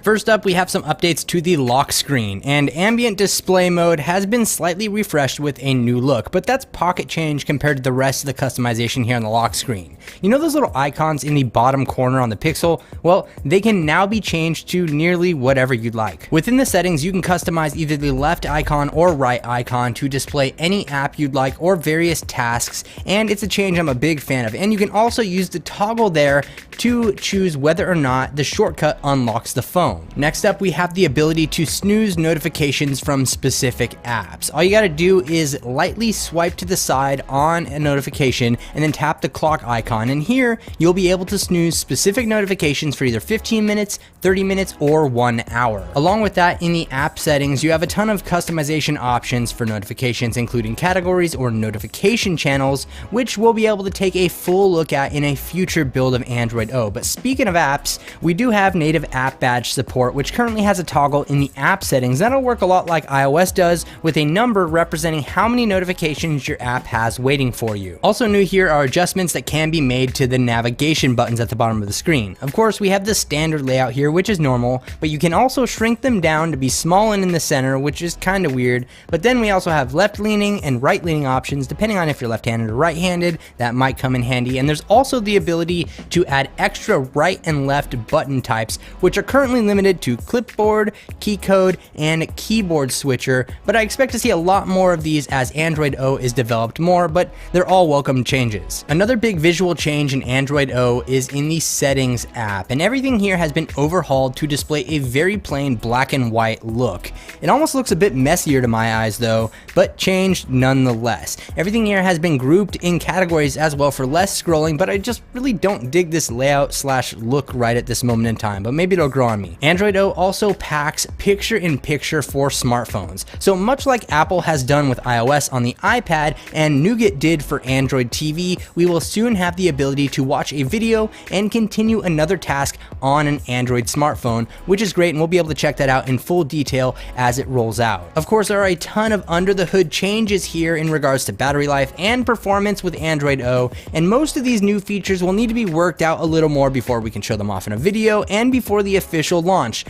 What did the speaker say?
First up, we have some updates to the lock screen, and ambient display mode has been slightly refreshed with a new look, but that's pocket change compared to the rest of the customization here on the lock screen. You know those little icons in the bottom corner on the Pixel? Well, they can now be changed to nearly whatever you'd like. Within the settings, you can customize either the left icon or right icon to display any app you'd like or various tasks, and it's a change I'm a big fan of. And you can also use the toggle there to choose whether or not the shortcut unlocks the phone. Next up, we have the ability to snooze notifications from specific apps. All you gotta do is lightly swipe to the side on a notification and then tap the clock icon, and here you'll be able to snooze specific notifications for either 15 minutes, 30 minutes, or 1 hour. Along with that, in the app settings, you have a ton of customization options for notifications, including categories or notification channels, which we'll be able to take a full look at in a future build of Android O. But speaking of apps, we do have native app badge support, which currently has a toggle in the app settings that'll work a lot like iOS does, with a number representing how many notifications your app has waiting for you. Also new here are adjustments that can be made to the navigation buttons at the bottom of the screen. Of course, we have the standard layout here, which is normal, but you can also shrink them down to be small and in the center, which is kind of weird. But then we also have left-leaning and right-leaning options, depending on if you're left-handed or right-handed. That might come in handy. And there's also the ability to add extra right and left button types, which are currently limited to clipboard, key code, and keyboard switcher, but I expect to see a lot more of these as Android O is developed more, but they're all welcome changes. Another big visual change in Android O is in the settings app, and everything here has been overhauled to display a very plain black and white look. It almost looks a bit messier to my eyes though, but changed nonetheless. Everything here has been grouped in categories as well for less scrolling, but I just really don't dig this layout slash look right at this moment in time, but maybe it'll grow on me. Android O also packs picture-in-picture for smartphones. So much like Apple has done with iOS on the iPad and Nougat did for Android TV, we will soon have the ability to watch a video and continue another task on an Android smartphone, which is great, and we'll be able to check that out in full detail as it rolls out. Of course, there are a ton of under-the-hood changes here in regards to battery life and performance with Android O, and most of these new features will need to be worked out a little more before we can show them off in a video and before the official launch.